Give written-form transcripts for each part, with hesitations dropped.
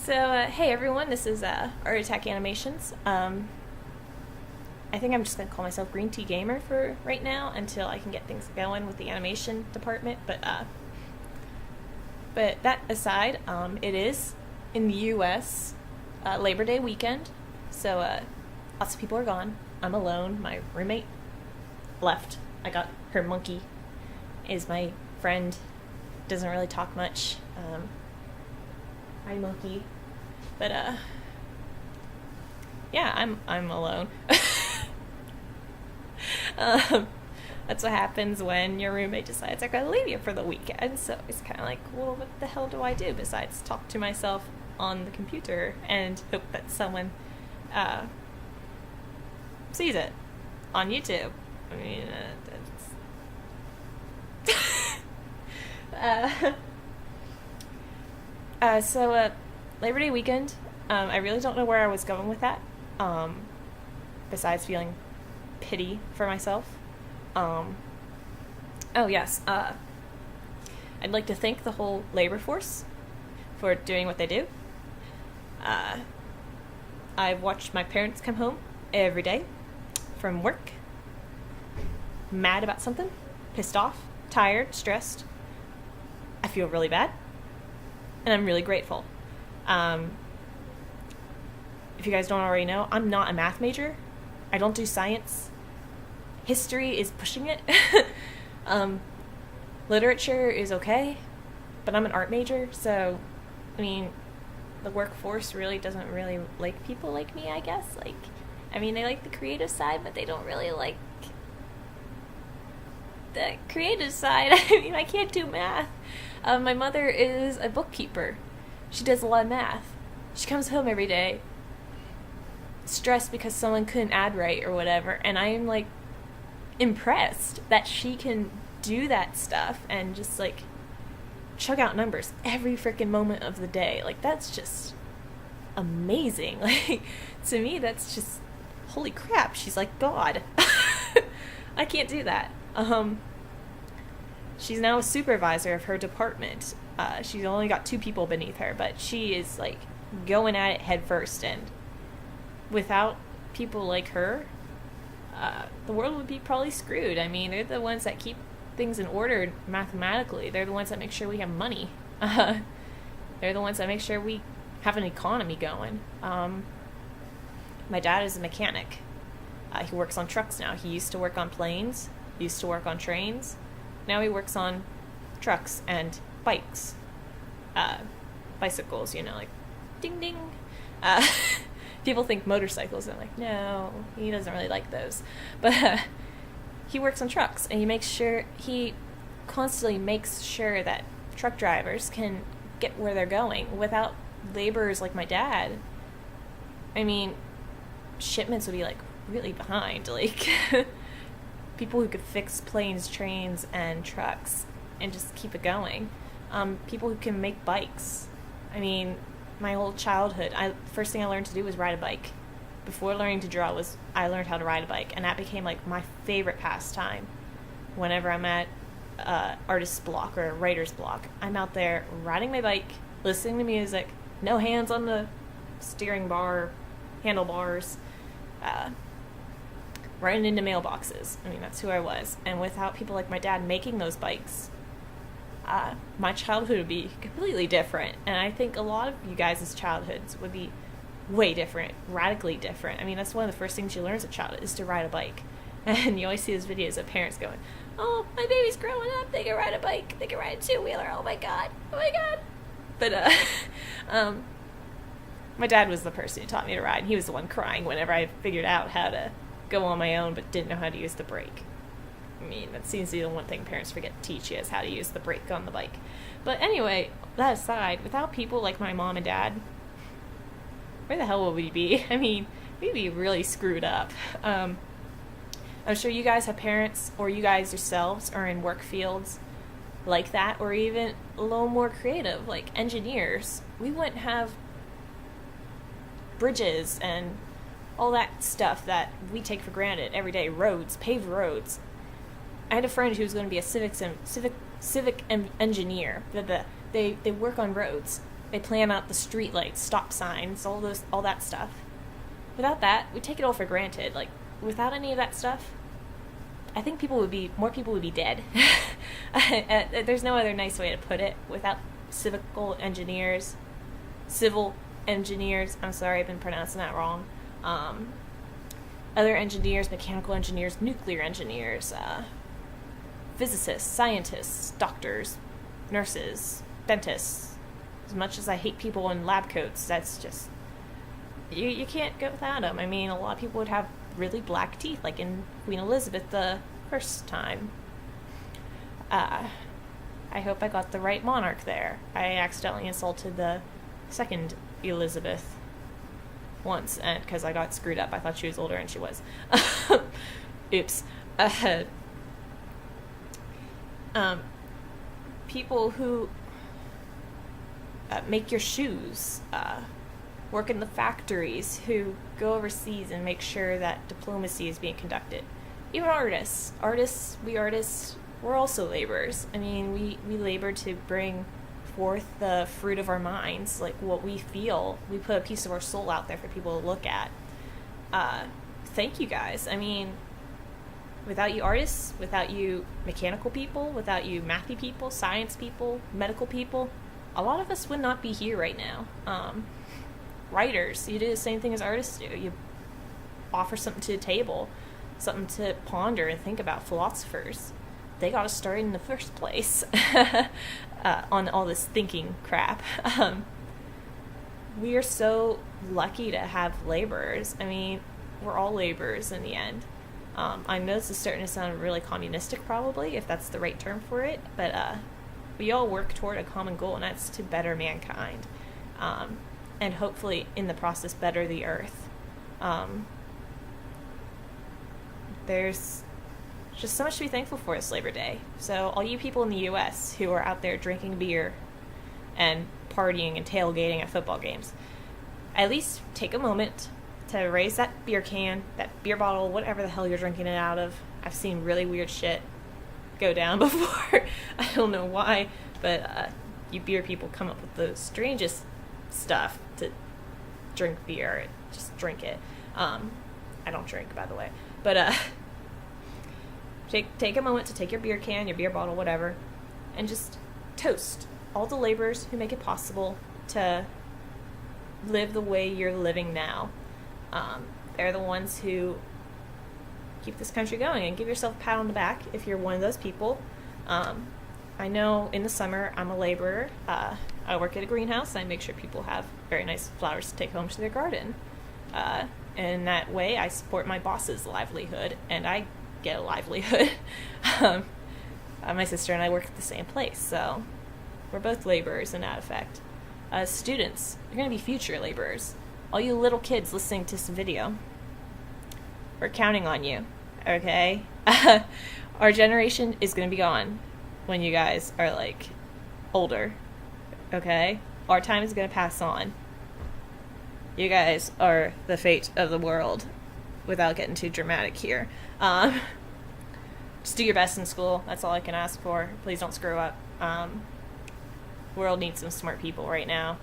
Hey everyone, this is Art Attack Animations. I think I'm just going to call myself Green Tea Gamer for right now until I can get things going with the animation department. But that aside, it is in the U.S. Labor Day weekend, so lots of people are gone. I'm alone. My roommate left. I got her monkey. Is my friend. Doesn't really talk much. Hi, monkey. But yeah, I'm alone. That's what happens when your roommate decides they're gonna leave you for the weekend. So it's kind of like, well, what the hell do I do besides talk to myself on the computer and hope that someone sees it on YouTube? I mean, Labor Day weekend, I really don't know where I was going with that, besides feeling pity for myself. Yes, I'd like to thank the whole labor force for doing what they do. I've watched my parents come home every day from work, mad about something, pissed off, tired, stressed. I feel really bad, and I'm really grateful. If you guys don't already know, I'm not a math major. I don't do science. History is pushing it. Literature is okay, but I'm an art major, so, I mean, the workforce really doesn't really like people like me, I guess. They like the creative side, but they don't really like the creative side. I can't do math. My mother is a bookkeeper. She does a lot of math. She comes home every day stressed because someone couldn't add right or whatever, and I am impressed that she can do that stuff and just chug out numbers every freaking moment of the day. That's just amazing. To me, that's just holy crap. She's like God. I can't do that. She's now a supervisor of her department. She's only got 2 people beneath her, but she is going at it head first, and without people like her, the world would be probably screwed. They're the ones that keep things in order mathematically. They're the ones that make sure we have money. They're the ones that make sure we have an economy going. My dad is a mechanic. He works on trucks now. He used to work on planes. He used to work on trains. Now he works on trucks and bikes. Bicycles, ding ding. People think motorcycles, and I'm like, no, he doesn't really like those. But he works on trucks, and he constantly makes sure that truck drivers can get where they're going. Without laborers like my dad, shipments would be really behind. People who could fix planes, trains, and trucks and just keep it going. People who can make bikes. My whole childhood, first thing I learned to do was ride a bike. Before learning to draw, I learned how to ride a bike, and that became my favorite pastime. Whenever I'm at artist's block or writer's block, I'm out there riding my bike, listening to music, no hands on the steering bar, handlebars, running into mailboxes. That's who I was. And without people like my dad making those bikes, my childhood would be completely different. And I think a lot of you guys' childhoods would be way different, radically different. That's one of the first things you learn as a child is to ride a bike. And you always see those videos of parents going, oh, my baby's growing up, they can ride a bike, they can ride a 2-wheeler, oh my god. But my dad was the person who taught me to ride. He was the one crying whenever I figured out how to go on my own but didn't know how to use the brake. That seems to be the one thing parents forget to teach you, is how to use the brake on the bike. But anyway, that aside, without people like my mom and dad, where the hell would we be? We'd be really screwed up. I'm sure you guys have parents, or you guys yourselves are in work fields like that, or even a little more creative, like engineers. We wouldn't have bridges and all that stuff that we take for granted every day. Roads, paved roads. I had a friend who was going to be a civic engineer. They work on roads. They plan out the street lights, stop signs, all that stuff. Without that, we take it all for granted. Like, without any of that stuff, I think more people would be dead. There's no other nice way to put it. Without civil engineers, I'm sorry, I've been pronouncing that wrong. Other engineers, mechanical engineers, nuclear engineers, physicists, scientists, doctors, nurses, dentists. As much as I hate people in lab coats, that's just, you can't go without them. I mean, a lot of people would have really black teeth, like in Queen Elizabeth the first time. I hope I got the right monarch there. I accidentally insulted the second Elizabeth once, and because I got screwed up, I thought she was older and she was. Oops. People who make your shoes, work in the factories, who go overseas and make sure that diplomacy is being conducted. Even artists, we're also laborers. I mean, we labor to bring forth the fruit of our minds, like what we feel. We put a piece of our soul out there for people to look at. Thank you guys. I mean, without you artists, without you mechanical people, without you mathy people, science people, medical people, a lot of us would not be here right now. Writers, you do the same thing as artists do. You offer something to the table, something to ponder and think about. Philosophers, they got us started in the first place on all this thinking crap. We are so lucky to have laborers. I mean, we're all laborers in the end. I know this is starting to sound really communistic, probably, if that's the right term for it, but we all work toward a common goal, and that's to better mankind. And hopefully, in the process, better the earth. There's just so much to be thankful for this Labor Day. So all you people in the U.S. who are out there drinking beer and partying and tailgating at football games, at least take a moment to raise that beer can, that beer bottle, whatever the hell you're drinking it out of. I've seen really weird shit go down before. I don't know why, but you beer people come up with the strangest stuff to drink beer. Just drink it. I don't drink, by the way, but take a moment to take your beer can, your beer bottle, whatever, and just toast all the laborers who make it possible to live the way you're living now. They're the ones who keep this country going, and give yourself a pat on the back if you're one of those people. I know in the summer I'm a laborer. I work at a greenhouse. I make sure people have very nice flowers to take home to their garden. And that way I support my boss's livelihood, and I get a livelihood. My sister and I work at the same place, so we're both laborers in that effect. Students, you're going to be future laborers. All you little kids listening to this video, we're counting on you, okay? Our generation is going to be gone when you guys are, like, older, okay? Our time is going to pass on. You guys are the fate of the world, without getting too dramatic here. Just do your best in school. That's all I can ask for. Please don't screw up. The world needs some smart people right now.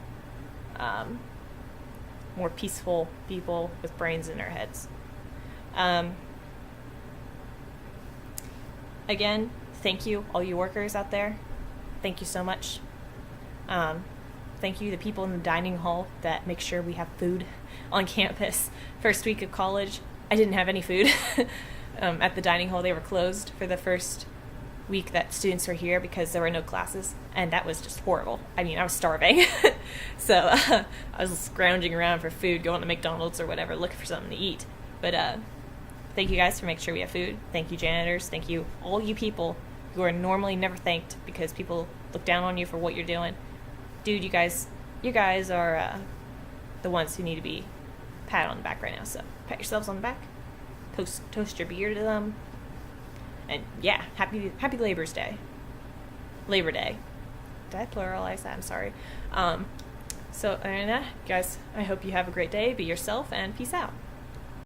More peaceful people with brains in their heads. Again, thank you, all you workers out there. Thank you so much. Thank you, the people in the dining hall that make sure we have food on campus. First week of college, I didn't have any food. At the dining hall, they were closed for the first week that students were here because there were no classes, and that was just horrible. I mean, I was starving. So I was scrounging around for food, going to McDonald's or whatever, looking for something to eat. But thank you guys for making sure we have food. Thank you, janitors. Thank you, all you people who are normally never thanked because people look down on you for what you're doing. Dude, you guys are the ones who need to be patted on the back right now. So pat yourselves on the back, toast your beer to them, and yeah, happy Labor Day. Labor Day. Did I pluralize that? I'm sorry. So, guys, I hope you have a great day. Be yourself, and peace out.